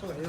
Okay.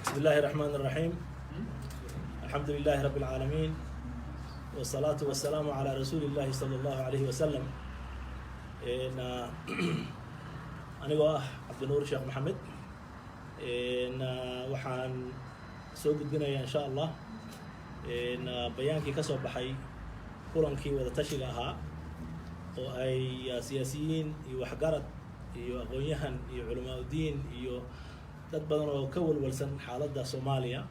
بسم الله الرحمن الرحيم. الحمد لله رب العالمين والصلاة والسلام على رسول الله صلى الله عليه وسلم. أنا عبد النور الشيخ محمد. وحان سوق الدنيا إن شاء الله. بيانكي كسب بحي كلنكي وتشيلها وأي سياسيين يوحجرت يغنيهن علماء الدين dad badan oo ka walwalsan xaaladda Soomaaliya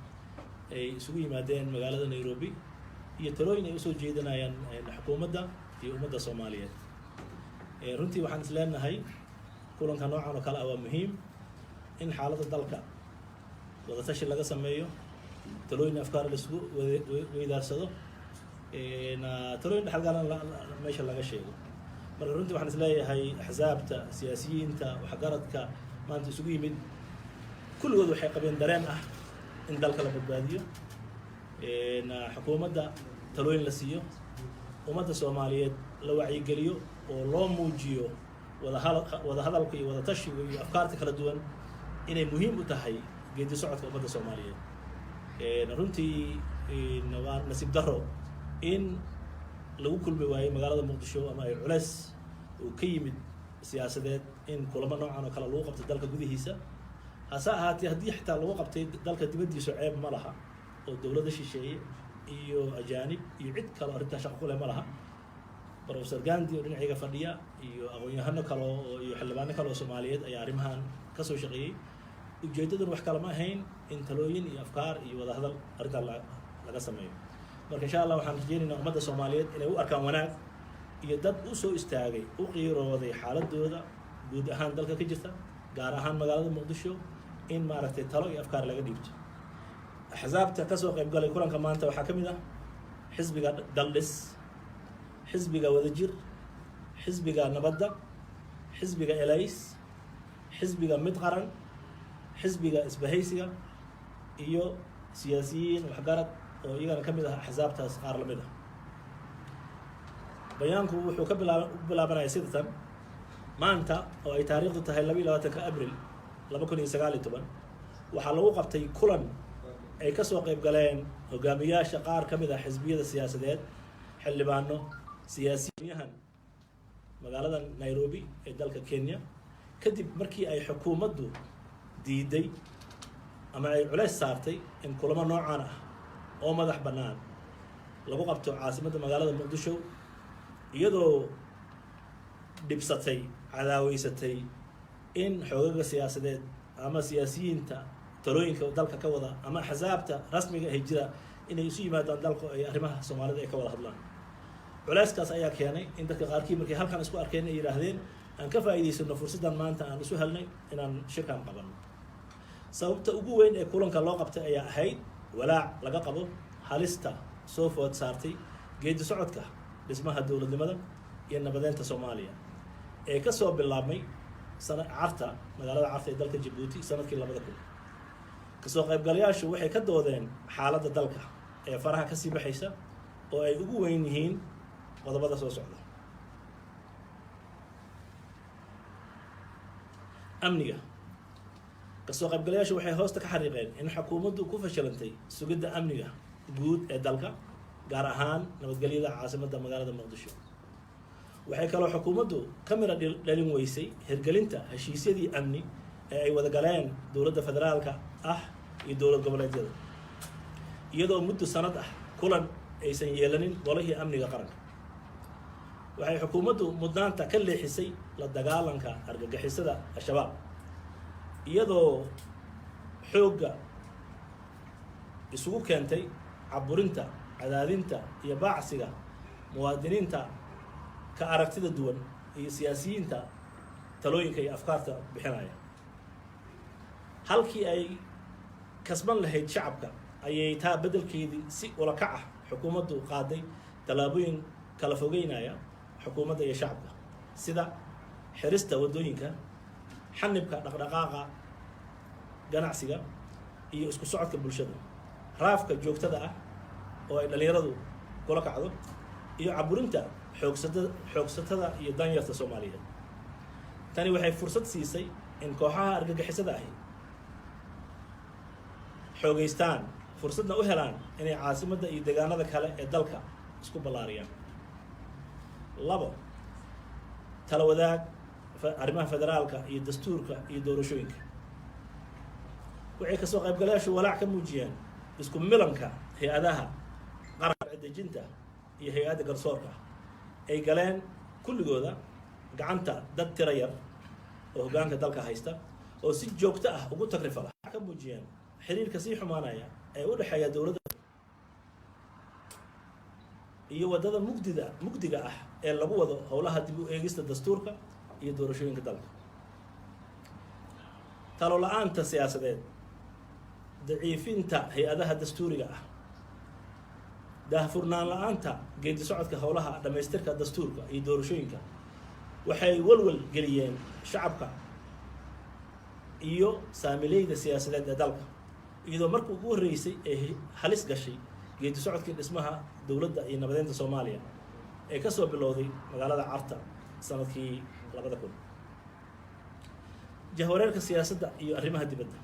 ay isugu yimaadeen magaalada Nairobi iyo talooyin ay u soo jeedinayaan xukuumadda iyo ummadda Soomaaliyeed. Runtii waxaan isleenahay kulanka noocan oo kale ah waa muhiim in xaaladda dalka wada tashi laga sameeyo, talooyin afkaar la isugu weydaarsado, talooyin dhaxalgalan meesha laga sheego. Marka runtii waxaan isleeyahay axsaabta siyaasiyiinta waxgaradka maanta isugu yimid كل وضوح قبل درين إن ذلك البدبادية حكومة تلوين لسيو ومدى الصومالية لو وعي قليو ولو موجيو وذا هذا القي وذا تشي وأفكارتك لدوان إنه مهم وتحي قد يسعد ومدى الصومالية نرنتي نسيب درو إن لو كل بواي مقالة مقدشو أما علس وكيم سياسات إن كل ما نوعا وكلا لو قبت ذلك جودي هيسا هساهاتي هدي حتى لو قبتي ذلك تبدي سعيب ملها والدولة الشيء iyo ajaanib iyo cid kale arinta shaqo ku leh ma laha Professor Gandhi oo dhinaciga fadhiya iyo aqoon-yahano kale iyo xildhibaano kale oo Soomaaliyeed ayaa arrimahan ka soo shaqeeyay ujeedaduna wax kale ma ahayn in talooyin iyo afkaar iyo wada hadal arinta laga sameeyo marka insha Allah waxaan rajeynaynaa ummadda Soomaaliyeed inay u arkaan wanaag iyo dad u soo istaagay u qiirooday xaaladooda guud ahaan dalka ka jirta gaar ahaan magaalada Muqdisho in maaragtay talo iyo afkaar laga dhiibto أحزابته كسوق يبقى لكلن كمان تو حكمنا حزب دلس حزب وذجر حزب نبضة حزب إليس حزب متقرن حزب إسبهيسيا إيو سياسيين وحجارة ويجنا كمل أحزابته أسقار لمده بيانكو وحكبل بلا بنا يسيرة ما أنت أو أي تاريخ تهلبي لا تكأبريل لما كن يسقالي طبعا وحلو قبتي كلن ay ka soo qayb galeen hogaamiyaasha qaar kamid ah xisbiyada siyaasadeed xildhibaano siyaasiyiin magaalada Nairobi ee dalka Kenya kadib markii ay xukuumaddu diiday ama ay culays saartay in kulamo noocan ah oo madax banaan lagu qabto caasimadda magaalada Muqdisho iyadoo dibsatay cadaaweysatay in xogaga siyaasadeed ama siyaasiyiinta talooyinka dalka ka wada ama axsaabta rasmiga ah jira inay isu yimaadaan dalka ay arrimaha Soomaalida ay ka wada hadlaan culayskaas ayaa keenay in dadka qaarkii markay halkan isku arkeen ay yiraahdeen aan ka faa'iideysano fursadan maanta aan isu helnay inaan shirkan qabanno sababta ugu weyn ee kulanka loo qabtay ayaa ahayd walaac laga qabo halista soo food saartay geedi socodka dhismaha dawladnimada iyo nabadeynta Soomaaliya ee ka soo bilaabmay carta magaalada carta ee dalka Djibouti sanadkii 2000 kasoo qaybgalayaashu waxay ka doodeen xaaladda dalka ee faraha ka sii baxaysa oo ay ugu weyn yihiin qodobada soo socda amniga kasoo qaybgalayaashu waxay hoosta ka xariiqeen in xukuumaddu ku fashilantay sugidda amniga guud ee dalka gaar ahaan nabadgelyada caasimadda magaalada muqdisho waxay kaloo xukuumaddu ka mira dhalin weysay hirgelinta heshiisyadii amni ee ay wada galeen dowladda federaalka ah iyo dowlad goboleedyada iyadoo muddo sanad ah kulan aysan yeelanin golihii amniga qaranka waxay xukuumaddu mudnaanta ka leexisay la dagaalanka argagixisada al-shabaab iyadoo xoogga isugu keentay caburinta cadaadinta iyo baacsiga muwaadiniinta ka aragtida duwan iyo siyaasiyiinta talooyinka iyo afkaarta bixinaya halkii ay kasban lahayd shacabka ayay taa beddelkeedii si ula kac ah xukuumaddu qaaday tallaabooyin kala fogeynaya xukuumadda iyo shacabka sida xirista waddooyinka xanibka dhaqdhaqaaqa ganacsiga iyo isku socodka bulshada raafka joogtada ah oo ay dhalinyaradu kula kacdo iyo caburinta xoogsatada iyo danyarta soomaaliyeed tani waxay fursad siisay in kooxaha argagixisada ahi xoogeystaan fursadna u helaan inay caasimadda iyo deegaanada kale ee dalka isku ballaariyaan labo tala wadaag arrimaha federaalka iyo dastuurka iyo doorashooyinka waxay kasoo qaybgalayaashu walaac ka muujiyeen isku milanka hay-adaha qaranka dejinta iyo hay-adda garsoorka ay galeen kulligooda gacanta dad tira yar oo hoggaanka dalka haysta oo si joogto ah ugu tagrifala ka muujiyeen xiriirka sii xumaanaya ee u dhexeeya dowladda iyo waddada mugdiga ah ee lagu wado howlaha dib u eegista dastuurka iyo doorashooyinka dalka talo la-aanta siyaasadeed daciifinta hay-adaha dastuuriga ah daahfurnaan la-aanta geedi socodka howlaha dhammaystirka dastuurka iyo doorashooyinka waxay walwal geliyeen shacabka iyo saamileyda siyaasadeed ee dalka iyadoo markii ugu horreysay ee halis gashay geedi socodkii dhismaha dowladda iyo nabadeynta soomaaliya ee ka soo bilowday magaalada carta sanadkii 2000 jahwareerka siyaasadda iyo arrimaha dibadda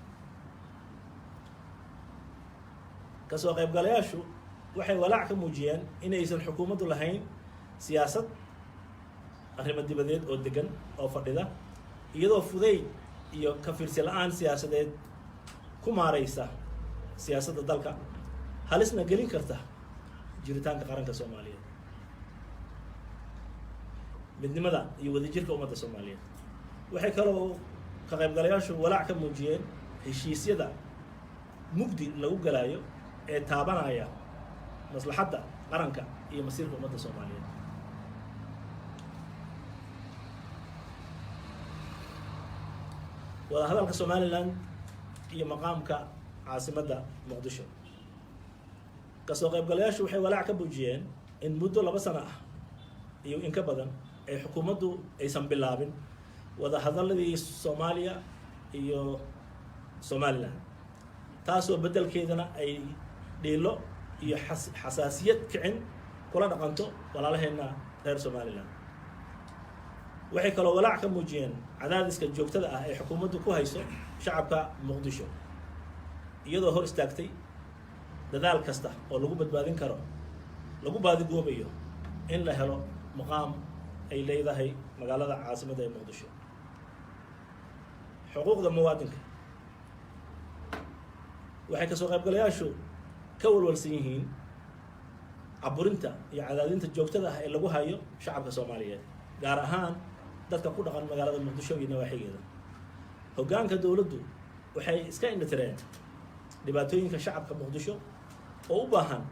kasoo qaybgalayaashu waxay walaac ka muujiyeen inaysan xukuumaddu lahayn siyaasad arrimo dibadeed oo degan oo fadhida iyadoo fudayd iyo ka fiirsi la-aan siyaasadeed ku maaraysa siyaasadda dalka halisna gelin karta jiritaanka qaranka soomaaliyeed midnimada iyo wadajirka ummadda soomaaliyeed waxay kaloo ka qaybgalayaashu walaac ka muujiyeen heshiisyada mugdi lagu galaayo ee taabanaya maslaxadda qaranka iyo masiirka ummadda soomaaliyeed wada hadalka somaliland iyo maqaamka caasimadda muqdisho kasoo qaybgalayaashu waxay walaac ka muujiyeen in muddo 2 sano ah iyo in ka badan ay xukuumaddu aysan bilaabin wada hadaladii soomaaliya iyo somaliland taasoo beddelkeedana ay dhiilo iyo xasaasiyad kicin kula dhaqanto walaalaheenna reer somaliland waxay kaloo walaac ka muujiyeen cadaadiska joogtada ah ee xukuumaddu ku hayso shacabka muqdisho iyadoo hor istaagtay dadaal kasta oo lagu badbaadin karo lagu baadigoobayo in la helo maqaam ay leedahay magaalada caasimadda ee muqdisho xuquuqda muwaadinka waxay kasoo qaybgalayaashu ka walwalsan yihiin caburinta iyo cadaadinta joogtada ah ee lagu hayo shacabka soomaaliyeed gaar ahaan dadka ku dhaqan magaalada muqdisho iyo nawaaxigeeda hoggaanka dowladdu waxay iska indhatireen dhibaatooyinka shacabka muqdisho oo u baahan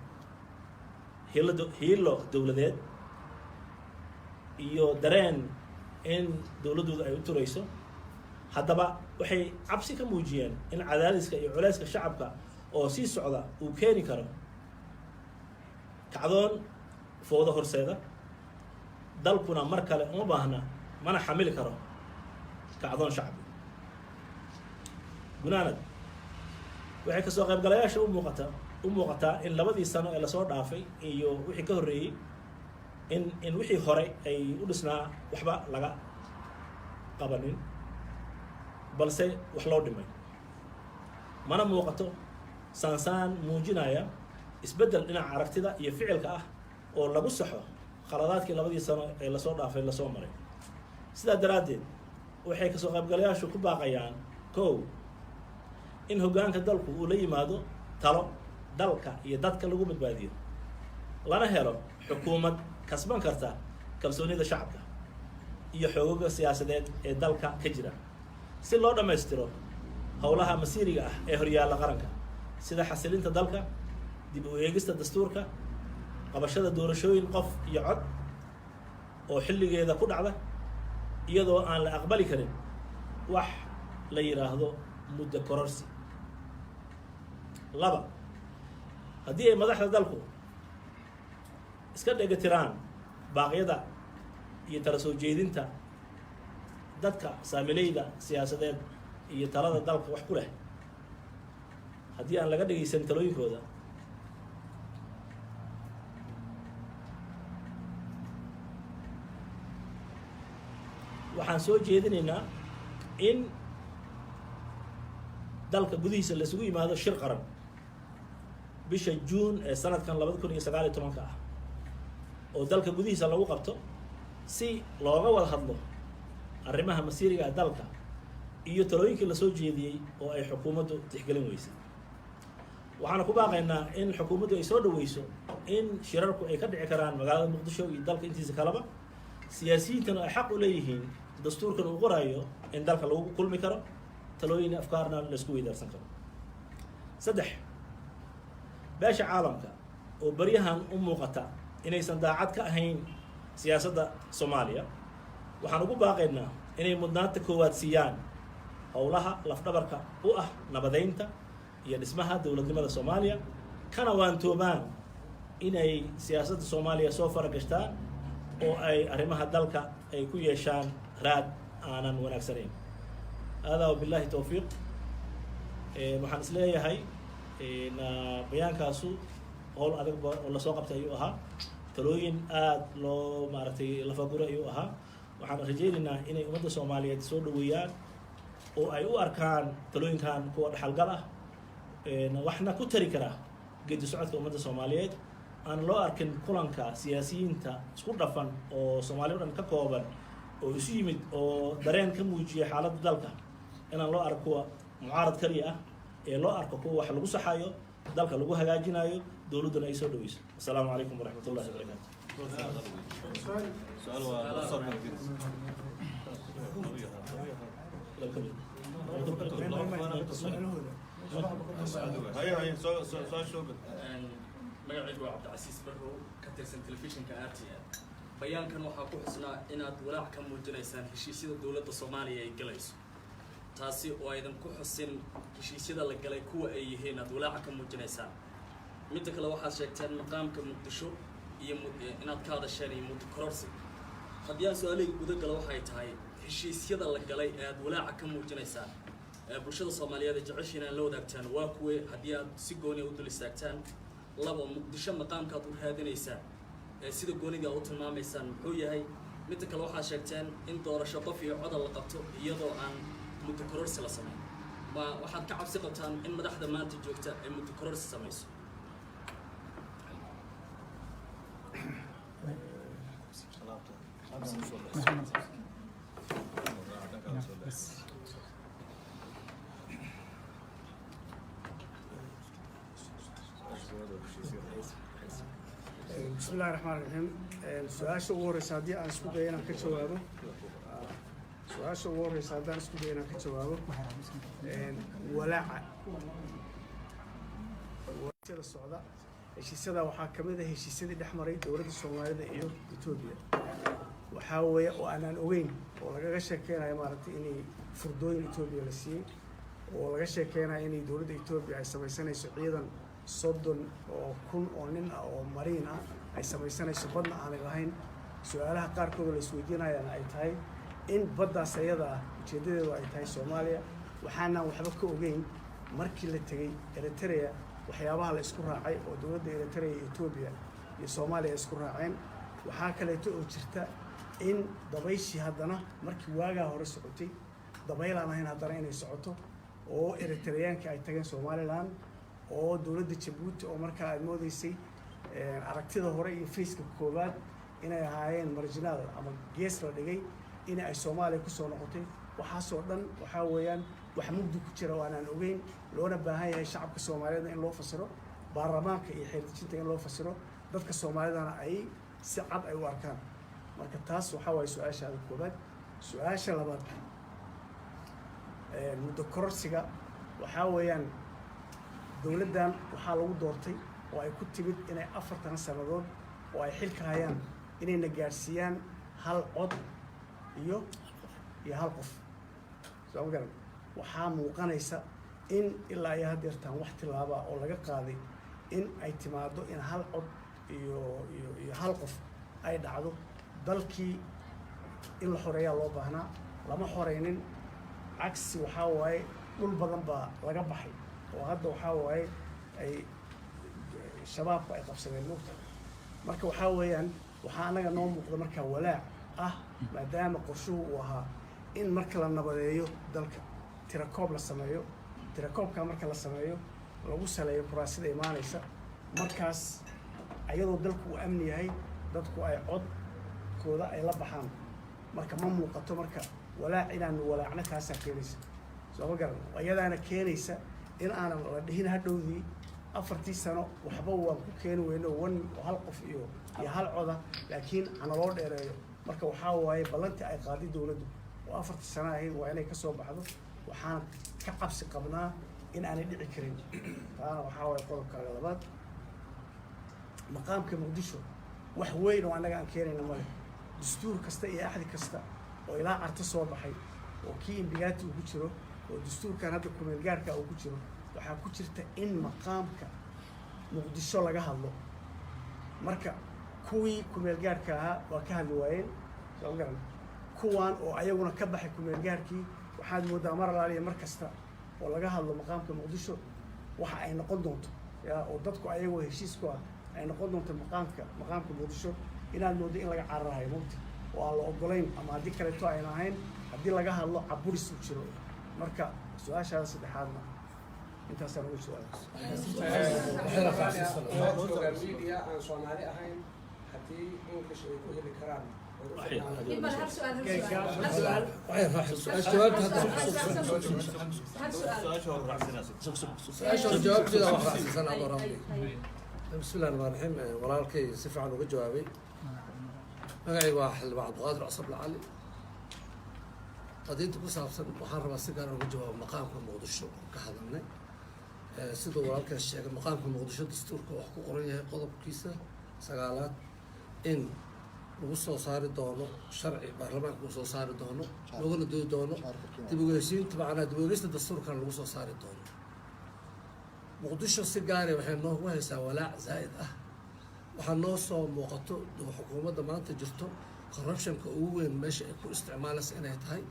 hiilo dowladeed iyo dareen in dowladdooda ay u turayso haddaba waxay cabsi ka muujiyeen in cadaadiska iyo culayska shacabka oo sii socda uu keeni karo kacdoon fowdo horseeda dalkuna mar kale uma baahna mana xamili karo kacdoon shacbi gunaanad waxay kasoo qaybgalayaasha u muuqataa in 2 sano ee lasoo dhaafay iyo wixii ka horreeyey in wixii hore ay u dhisnaa waxba laga qabanin balse wax loo dhimay mana muuqato saansaan muujinaya isbeddel dhinaca aragtida iyo ficilka ah oo lagu saxo khaladaadkii 2 sano ee lasoo dhaafay lasoo maray. sidaa daraaddeed waxay kasoo qaybgalayaashu ku baaqayaan kow in hoggaanka dalku uu la yimaado talo dalka iyo dadka lagu badbaadiyo, lana helo xukuumad kasban karta kalsoonida shacabka iyo xoogagga siyaasadeed ee dalka ka jira si loo dhammaystiro howlaha masiiriga ah ee horyaalla qaranka sida xasilinta dalka, dib u eegista dastuurka, qabashada doorashooyin qof iyo cod oo xilligeeda ku dhacda iyadoo aan la aqbali karin wax la yiraahdo muddo kororsi. 2 haddii ay madaxda dalku iska dhegatiraan baaqyada iyo tala soo jeedinta dadka saamileyda siyaasadeed iyo talada dalka wax ku leh, haddii aan laga dhegaysan talooyinkooda, waxaan soo jeedinaynaa in dalka gudihiisa la isugu yimaado shir qaran bisha Juun ee sanadkan 2019 ah oo dalka gudihiisa lagu qabto si looga wada hadlo arrimaha masiiriga ah dalka iyo talooyinkii la soo jeediyey oo ay xukuumaddu tixgelin weysay. waxaan ku baaqaynaa in xukuumaddu ay soo dhaweyso in shirarku ay ka dhici karaan magaalada Muqdisho iyo dalka intiisa kaleba, siyaasiyiintana ay xaq u leeyihiin dastuurkan uu qorayo in dalka lagu kulmi karo, talooyin afkaarna la isku weydaarsan karo. 3 beesha caalamka oo baryahan u muuqata inaysan daacad ka ahayn siyaasadda Soomaaliya, waxaan ugu baaqaynaa inay mudnaanta koowaad siiyaan howlaha lafdhabarka u ah nabadeynta iyo dhismaha dowladnimada Soomaaliya, kana waantoobaan inay siyaasadda Soomaaliya soo faragashtaan oo ay arrimaha dalka ay ku yeeshaan raad aanan wanaagsanayn. هذا وبالله توفيق. waxaan is leeyahay bayaankaasu howl adag oo la soo qabtay ayuu ahaa, talooyin aad loo maaragtay lafaguro ayuu ahaa. waxaan rajaynaynaa inay ummadda Soomaaliyeed soo dhaweeyaan oo ay u arkaan talooyinkan kuwa dhaxalgal ah, waxna ku tari kara geedi socodka ummadda Soomaaliyeed. aan loo arkin kulanka siyaasiyiinta isku dhafan oo Soomaaliya oo dhan ka kooban oo isu yimid oo dareen ka muujiya xaaladda dalka, inaan loo arko mucaarad kaliya ah ee loo arko kuwa wax lagu saxayo, dalka lagu hagaajinayo, dowladduna ay soo dhaweyso. assalaamu calaykum waraxmatullahi wabarakaatu. magacaygu waa cabdicasiis barrow ka tirsan telefishinka RTN. bayaankan waxaa ku xusnaa inaad walaac ka muujinaysaan heshiisyada dowladda Soomaaliya ay galayso, taasi oo aydan ku xusin heshiisyada la galay kuwa ay yihiin aad walaac ka muujinaysaan. midda kale waxaad sheegteen maqaamka Muqdisho iyo inaad ka hadasheen iyo muddo kororsi. haddii aan su-aaleyga guda galo waxay tahay heshiisyada la galay ee aad walaaca ka muujinaysaan bulshada Soomaaliyeed ee jeceshiin aan la wadaagtaan waa kuwe, haddii aad si gooni u dul istaagtaan. 2 Muqdisho maqaamkaad u raadinaysaan sida gooniga u tilmaamaysaan muxuu yahay? midda kale waxaa sheegteen in doorasho qof iyo codal la qabto iyadoo aan muddo kororsi la samayn. ma waxaad ka cabsi qabtaan in madaxda maanta joogta ay muddo kororsi samayso? بسم الله الرحمن الرحيم. سؤال شو رسالة أنا سكوت أنا كجوابه. سؤال شو رسالة أنا سكوت أنا كجوابه. ولا وقت الصعداء الشيء سدا وحاكمه الشيء سدا الأحمري دولة الصومالية إيو إثيوبيا. وحاول وأنا أوين ولا جش كنا إمارتي إني فردوين إثيوبيا لسي ولا جش كنا إني دولة إثيوبيا سبعين سنة أيضا صدّن أو كون أونين أو مارينا أي سميسنا شبابنا على الرهين سؤالها قاركود السويدين أنا أيتاي إن بدأ سيدا جديد وأيتاي سوماليا وحنا وحبك أوجين مركي اللي تجي إريتريا وحيابها الإسكور راعي ودولة إريتريا إثيوبيا الصوماليا إسكور راعين وحاك اللي تأجرت إن ضبيشي هذانا مركي واجه هرس عتي ضبيلا ما هنا درين يسعته oo eritreyaanka ay tageen somaliland oo dowladda jabuuti oo markaa ay moodeysay aragtida hore iyo faceka koowaad inay ahaayeen marginaal ama gees la dhigay in ay soomaaliya kusoo noqotay waxaasoo dhan waxaa weeyaan wax mugdi ku jira oo aanaan ogeyn loona baahan yahay shacabka soomaaliyeed in loo fasiro baarlamaanka iyo xeeldejinta in loo fasiro dadka soomaalidana ay si cad ay u arkaan marka taas waxaa waaye su-aashaada koowaad su-aasha labaad muddo kororsiga waxaa weeyaan dowladdan waxaa lagu doortay oo ay ku timid inay 40 sannadood oo ay xilka hayaan inayna gaadhsiiyaan hal cod iyo hal qof soo ma garan waxaa muuqanaysa in ilaa iyo haddeertaan wax tilaaba oo laga qaaday in ay timaado in hal cod iyo hal qof ay dhacdo dalkii in la xoreeyaa loo baahnaa lama xoreynin cagsi waxaa waaye dhul badan baa laga baxay oo hadda waxaa waaye ay shabaabku ay qabsadeen mugta marka waxaa weeyaan waxaa anaga noo muuqda markaa walaac ah maadaama qorshuhu uu ahaa in marka la nabadeeyo dalka tirakoob la sameeyo tirakoobkaa marka la sameeyo lagu saleeyo kuraasida imaanaysa markaas ayadoo dalku uu amni yahay dadku ay codkooda ay la baxaan marka ma muuqato marka walaac inaanu walaacna taasaa keenaysa soo ma garan ayadaana keenaysa in aanan la dhihin hadhowdii 4 sano waxba waan ku keeni weyno hal qof iyo hal coda laakiin ana loo dheereeyo marka waxaa waaye ballantii ay qaaday dowladdu oo 4 sano ahayd waa inay ka soo baxdo waxaan ka cabsi qabnaa in aanay dhici karin taana waxaa waaye qodobkaaga labaad maqaamka muqdisho wax weyn oo annaga aan keenayna male dastuur kasta iyo axdi kasta oo ilaa carto soo baxay oo kii imbigaati uu ku jiro oo dastuurkan hadda kumeel gaarka uu ku jiro waxaa ku jirta in maqaamka muqdisho laga hadlo marka kuwii kumeel gaarka ahaa waa ka hadli waayeen soo garan kuwaan oo ayaguna ka baxay kumeel gaarkii waxaad moodaa mar alaaliya mar kasta oo laga hadlo maqaamka muqdisho waxa ay noqon doonto yaa oo dadku ayagoo heshiis ku ah ay noqon doonto maqaamka muqdisho inaad moodo in laga cararahayo mugta oo aan la ogolayn ama haddii kaleeto ayna ahayn haddii laga hadlo caburis uu jiro marka su-aashaada saddexaadna intaasaan uga media aan Soomaali ahayn haddii English ay ku heli karaan بسم الله الرحمن الرحيم walaalkay si fiican uga jawaabay magacaygu waa xildhibaan cabdiqaadir cusub lacali qadiinta ku saabsan waxaan rabaa si gaar uga jawaabo maqaamka muqdisho ka hadalnay sidoo walaalkaas sheegay maqaamka muqdisho dastuurka wax ku qoran yahay qodobkiisa 9aad in lagu soo saari doono sharci baarlamaanka lagu soo saari doono laguna doodi doono dib u heshiinta macnaa dib u hegista dastuurkan lagu soo saari doono muqdisho si gaara waxay noogu haysaa walaac zaa'id ah waxaa noo soo muuqato xukuumadda maanta jirto corruptionka ugu weyn meesha ay ku isticmaalaysa inay tahay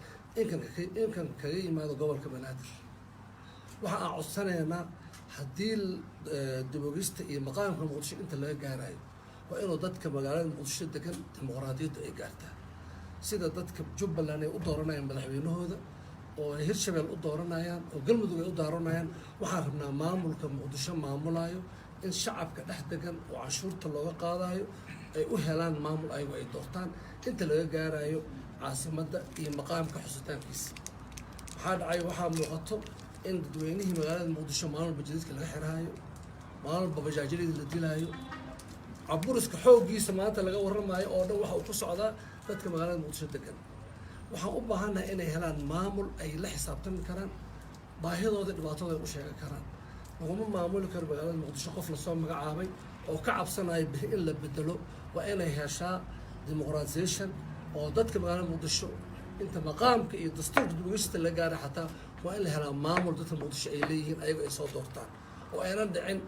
inkan kaga yimaado gobolka banaadir waxa aan codsanaynaa haddii dib u hegista iyo maqaamka muqdisho inta laga gaarayo waa inuu dadka magaalada muqdisho degan dimuqraadiyaddu ay gaartaa sida dadka jubbaland ay u dooranayaan madaxweynahooda oo ay hirshabelle u dooranayaan oo galmudug ay u dooranayaan waxaan rabnaa maamulka muqdisho maamulayo in shacabka dhex degan oo canshuurta looga qaadayo ay u helaan maamul ayagu ay doortaan inta laga gaarayo caasimadda iyo maqaamka xusitaankiisa waxaa dhacay waxaa muuqato in dadweynihii magaalada muqdisho maalmalba jadiidka laga xiraayo maalmalba bajaajyadii la dilaayo caburiska xooggiisa maanta laga warramaayo oo dhan waxa uu ku socdaa dadka magaalada muqdisho degan waxaan u baahannahay inay helaan maamul ay la xisaabtami karaan baahidooda dhibaatooda ay u sheegan karaan laguma maamuli karo magaalada muqdisho qof lasoo magacaabay oo ka cabsanaya biri in la bedelo waa inay heshaa dimuqratisation oo dadka magaalada muqdisho inta maqaamka iyo dastuurka dib u hegista la gaaray xataa waa in la helaa maamul dadka muqdisho ay leeyihiin ayago ay soo doortaan oo aynan dhicin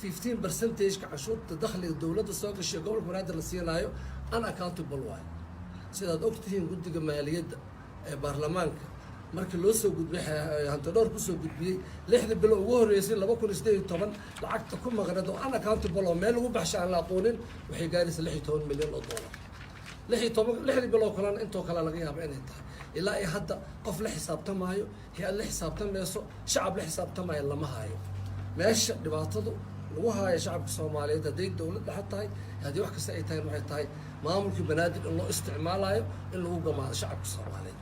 15% canshuurta dakhliga dowladda soo gashay gobolka banaadir la siinaayo unaccountable waayo sidaad ogtihiin guddiga maaliyadda ee baarlamaanka markii loo soo gudbiyay hanti dhowr ku soo gudbiyey 6 bilo ugu horreysay 2018 lacagta ku maqnad oo unaccountable oo meel lagu baxshay aan la aqoonin waxay gaaraysaa $16 milyan oo $6 bilo kalena intoo kale laga yaabo inay tahay ilaa ay hadda qof la xisaabtamaayo hay-ad la xisaabtamayso shacab la xisaabtamaayo lama haayo meesha dhibaatadu lagu haayo shacabka soomaaliyeed hadday dowlad dhexe tahay haddii wax kasta ay tahay waxay tahay maamulkii banaadir in loo isticmaalayo in lagu gamaado shacabka soomaaliyeed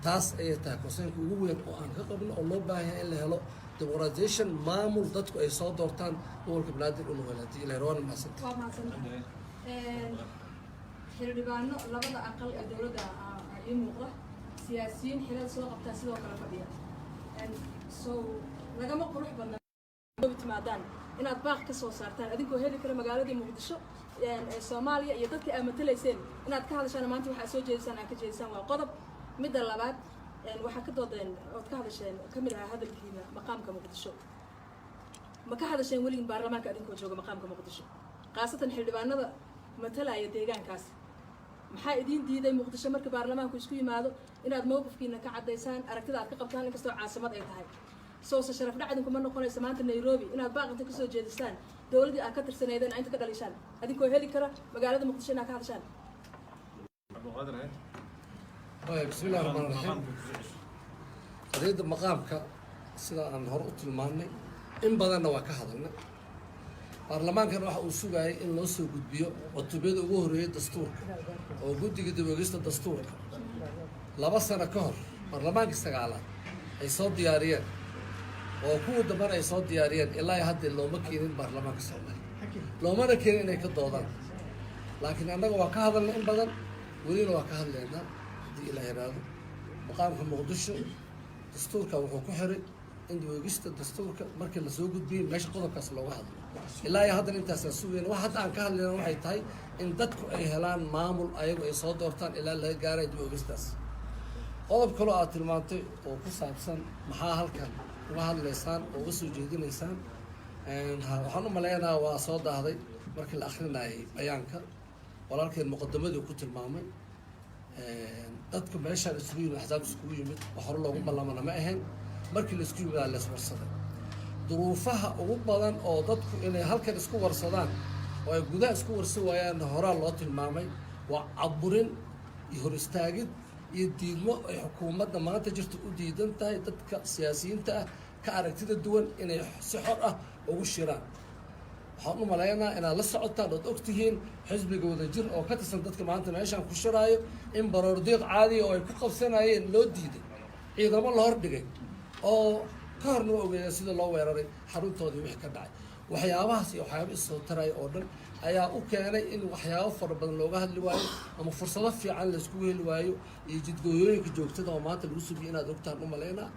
taas ayay tahay konseynka ugu weyn oo aan ka qabno oo loo baahan yahay in la helo demoqratization maamul dadku ay soo doortaan gobolka banaadir u noqon haddii ilahay rawaana mahadsantahay waa mahadsantahay xildhibaano labada aqal ee dowladda ii muuqda siyaasiyiin xilal soo qabtaa sidoo kale fadhiya so lagama qurux badna timaadaan inaad baaq ka soo saartaan adinkoo heli kara magaaladii muqdisho ee soomaaliya iyo dadka aad matalayseen inaad ka hadashaan maanta waxaad soo jeedisaan aad ka jeedisaan waa qodob midda labaad waxaa ka doodeen ood ka hadasheen ka mid ahaa hadalkiina maqaamka muqdisho ma ka hadasheen weligin baarlamaanka adinkoo jooga maqaamka muqdisho khaasatan xildhibaanada matalaya deegaankaas maxaa idiin diiday muqdisho marka baarlamaanku isku yimaado inaad mowqifkiina ka caddaysaan aragtida aad ka qabtaan inkastoo caasimad ay tahay soose sharaf dhacdinkuma noqonaysa maanta nairobi inaad baaqinta kasoo jeedisaan dowladdii aad ka tirsaneydeen inta ka dhalishaan adinkoo heli kara magaalada muqdisho inaad ka hadashaan بسم الله الرحمن الرحيم قضية مقامك سida aan hore u tilmaannay in badanna waa ka hadalnay baarlamaankan waxa uu sugayay in loo soo gudbiyo cutubiyada ugu horreeyay dastuurka oo guddiga dib u eegista dastuurka 2 sano ka hor baarlamaankii 9aad ay soo diyaariyeen oo kuwa dambana ay soo diyaariyeen ilaa hadda looma keenin baarlamaanka Soomaaliya loomana keenin inay ka doodaan laakiin annaga waa ka hadalnay in badan welina waa ka hadlaynaa إلى هذا مقام مقدشو دستورك وحكو حري عنده وجست دستورك مركز لسوق الدين ماشي قدر كسر واحد إلا هذا أنت سوين واحد عن كهل لنا واحد تاي إن دتك أي هلان معمول أيوة يصاد دورتان إلى اللي جاري دو وجستس قلب كله المنطق وقصة أبسن محاهل كان واحد لسان وقصة جديد لسان وحنا ملانا وصاد هذا مركز الأخير ناي بيانك ولكن المقدمة دي كتر المعمل dadku meeshaan isugu yimid axsaab isugu yimid wax hore loogu ballamana ma ahayn markii la isku yimid la iswarsaday duruufaha ugu badan oo dadku inay halkan isku warsadaan oo ay gudaha isku warsan waayaan horaa loo tilmaamay waa caburin iyo hor istaagid iyo diidmo ay xukuumadda maanta jirta u diidan tahay dadka siyaasiyiinta ah ka aragtida duwan inay si xor ah ugu shiraan waxaan u maleynayaa inaad la socotaan ood ogtihiin xisbiga wadajir oo ka tirsan dadka maanta meeshaan ku shiraayo in baroordiiq caadiya oo ay ku qabsanayeen loo diiday ciidamo la hordhigay oo ka horna waa ogeeyeen sida loo weeraray xaruntoodii wixii ka dhacay waxyaabahaas iyo waxyaaba is soo taraya oo dhan ayaa u keenay in waxyaabo fara badan looga hadli waayo ama fursado fiican laysku heli waayo iyo jidgooyooyinka joogtada oo maanta lagu sugiyo inaad ogtaan u maleynaa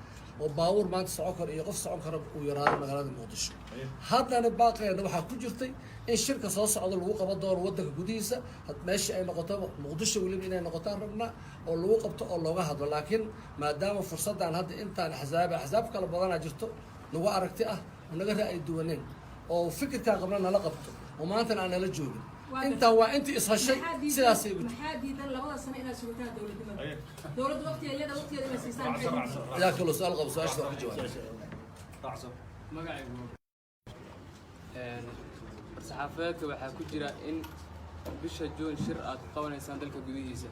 oo baabuur maanta socon karo iyo qof socon kara uu yaraado magaalada muqdisho haddana baaqeena waxaa ku jirtay in shirka soo socdo lagu qaban doono waddanka gudihiisa meeshii ay noqoto muqdisho weliba inay noqotaan rabnaa oo lagu qabto oo looga hadlo laakiin maadaama fursaddan hadda intaan axsaab kala badanaa jirto nagu aragti ah oo naga ra'yi duwaneen oo fikirkaan qabna nala qabto oo maantana aan nala joogin intaan waa intii ishashay sidaasay maxaa diidan labada sano inaad sugataan dowladnimada dowladda waqtigeeda inay siisaan yaa kaloo su-aal qabo su-aasha waa ka jawaab saxaafadeedka waxaa ku jira in bisha Juun shir aad ku qabanaysaan dalka gudihiisa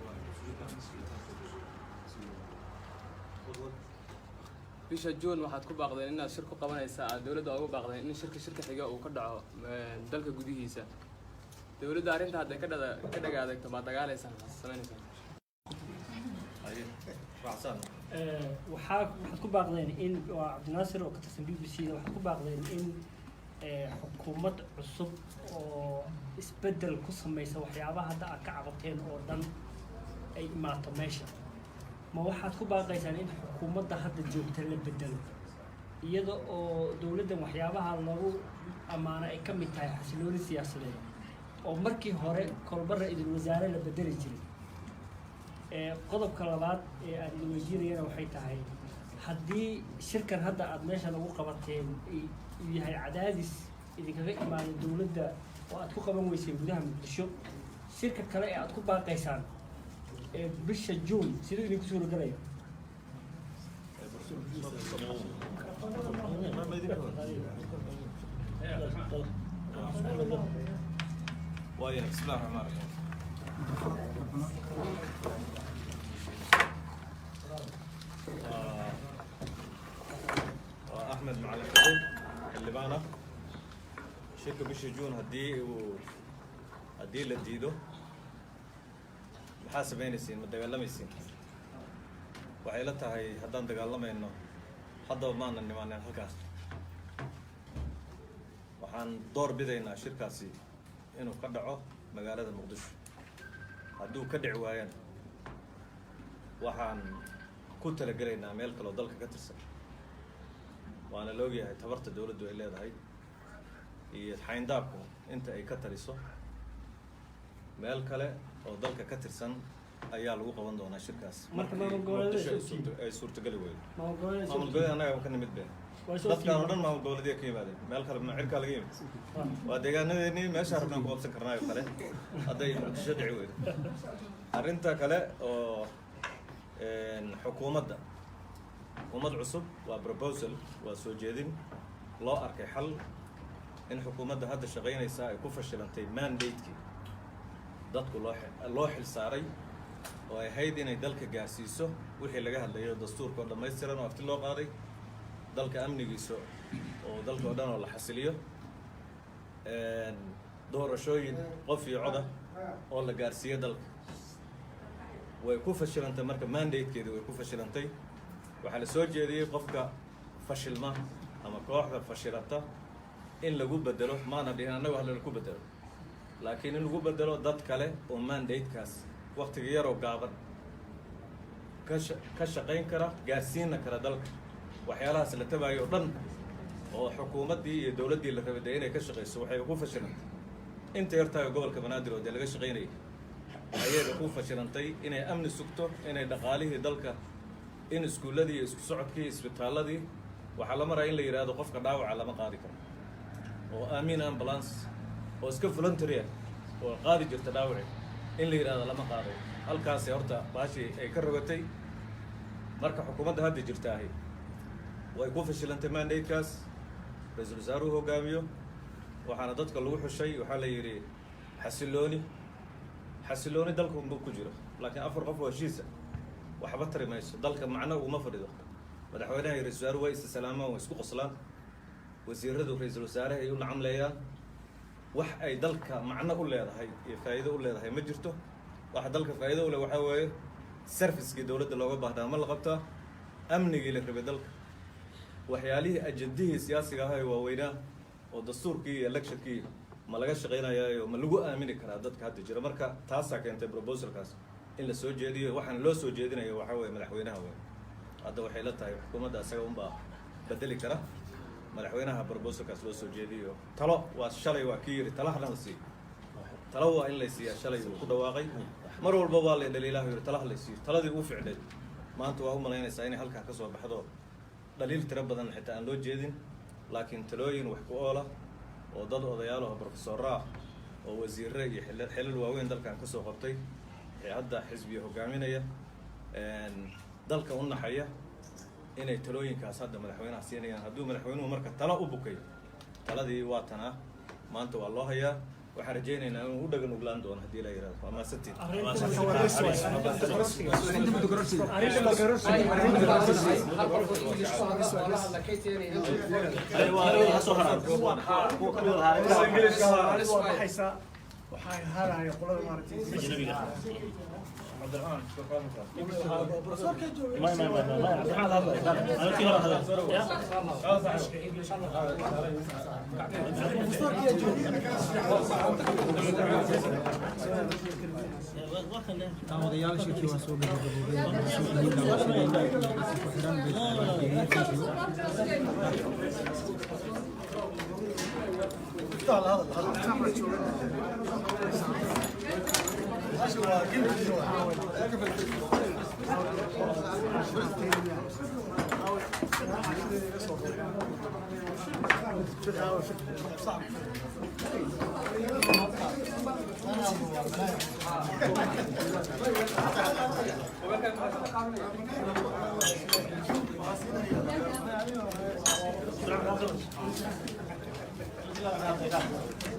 bisha Juun waxaad ku baaqdeen inaad shir ku qabanaysaa aad dowladda ugu baaqdeen in shirka xiga uu ka dhaco dalka gudihiisa dowladda arrinta hadday ka dhagaadagto ma dagaalaysaan samaynaysaa waxaad ku baaqdeen in waa cabdinaasir oo ka tirsan BBC waxaad ku baaqdeen in xukuumad cusub oo isbedel ku samaysa waxyaabaha hadda aad ka cabateen oo dhan ay imaato meesha ma waxaad ku baaqaysaan in xukuumadda hadda joogta la bedelo iyada oo dowladdan waxyaabaha lagu ammaano ay ka mid tahay xasilooni siyaasadeed oo markii hore kolba ra-iisul wasaare la bedeli jiray qodobka labaad ee aan idin weydiinayana waxay tahay haddii shirkan hadda aad meeshan ugu qabateen uu yahay cadaadis idinkaga imaaday dowladda oo aad ku qaban weyseen gudaha muqdisho shirka kale ee aad ku baaqaysaan bisha Juun siduu idinku suuragalayo وايه بسم الله الرحمن الرحيم أحمد معلم كتب اللي معنا شركة بشي جون هدي لديدو محاسبينيسين ما دقالميسين waxay la tahay haddaan dagaalamayno haddaba maanan nimaaneen halkaas waxaan door bidaynaa shirkaasi inuu ka dhaco magaalada muqdisho hadduu ka dhici waayana waxaan ku talagelaynaa meel kaloo dalka ka tirsan waana la ogyahay tabarta dawladdu ay leedahay iyo xayndaabku inta ay ka taliso meel kale oo dalka ka tirsan ayaa lagu qaban doonaa shirkaas Marka maamul goboleedyada ay suurtagali weydo maamul goboleedyada maamul goboleed annaga ka nimid be dadkaan oo dhan maamul goboleedya ka yimaadeen meel kale cirkaa laga yimid waa deegaanadeennii meesha rabnaan ku qabsan karnaayo kale hadday muqdisho dhici weydo arrinta kale oo xukuumadda xukuumad cusub waa proposal waa soo jeedin loo arkay xal in xukuumadda hadda shaqaynaysaa ay ku fashilantay mandate-kii dadku loo xil saaray oo ay ahayd inay dalka gaarsiiso wixii laga hadlayo dastuurka oo dhammaystiran oo afti loo qaaday dalka amnigiisa oo dalka oo dhan oo la xasiliyo doorashooyin qof iyo coda oo la gaarsiiyo dalka way ku fashilantay marka mandate-keedii way ku fashilantay waxaa la soo jeediyey qofka fashilma ama kooxda fashilanta in lagu bedelo maana dhihin annagu hadla ku bedelo laakiin in lagu bedelo dad kale oo mandate-kaas waqtiga yaroo gaaban ka shaqayn kara gaarsiina kara dalka waxyaalahaas la tabaayo o dhan oo xukuumaddii iyo dowladdii la rabay dee inay ka shaqayso waxay ku fashilantay inta yartahay gobolka banaadir oo dee laga shaqaynayay ayaga ku fashilantay inay amni sugto inay dhaqaalihii dalka in iskuulladii iyo isku socodkii isbitaalladii waxaa la maraya in la yidhaahdo qofka dhaawaca lama qaadi karo oo aamin ambulance oo iska voluntary ah oo qaadi jirta dhaawaci in la yidhaahdo lama qaaday halkaasi horta baashii ay ka rogatay marka xukuumadda hadda jirta ahi way ku fashilantay mandate-kaas ra-iisul wasaaruhu hogaamiyo waxaana dadka lagu xushay waxaa la yidhi xasilooni dalka unba ku jiro laakiin 4 qof oo heshiisa waxba tari mayso dalka macno uguma fadhido madaxweynaha iyo ra-isul wasaaruhu way is salaamaan way isku qoslaan wasiiradu ra-iisul wasaaraha ay u nacamleeyaan wax ay dalka macno u leedahay iyo faa'iido u leedahay ma jirto waxa dalka faa'iido u leh waxaa weeye servicekii dowladda looga baahnaa ma la qabtaa amnigii la rabay dalka waxyaalihii ajandihii siyaasiga ahaa ee waaweynaa oo dastuurkii iyo electionkii ma laga shaqaynayaayo ma lagu aamini karaa dadka hadda jira marka taasaa keentay proposalkaas in la soo jeediyo waxaana loo soo jeedinayo waxaa weeye madaxweynaha wey hadda waxay la tahay xukuumadda asaga unbaa bedeli kara madaxweynaha proposalkaas loo soo jeediyo talo waa shalay waa kii yidhi talaha la siiyo talo waa in lay siiyaa shalay uu ku dhawaaqay mar walba waa la dhaliilaha yidhi talaha lay siiyo taladii uu ficneed maanta waa u malaynaysaa inay halkaa ka soo baxdo dhaliil tiro badan xitaa aan loo jeedin laakiin talooyin wax ku oola oo dad odayaal oo professorra oo wasiirre iyo xilal waaweyn dalkan ka soo qabtay ee hadda xisbiga hogaaminaya dalka u naxaya inay talooyinkaas hadda madaxweynaha siinayaan hadduu madaxweynuhu marka talo u bukay taladii waa tanaa maanta waa loo hayaa waxaan rajaynaynaa inuu u dhagan uglaan doono haddii la yidhahdo waa maasantiin waxay haraya qolada maaragtay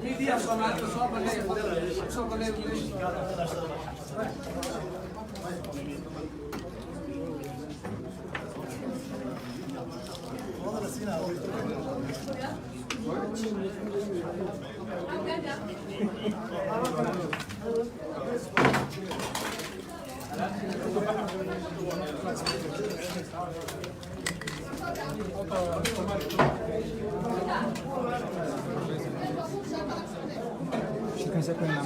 Media Somalia soo bandhigay شكرا.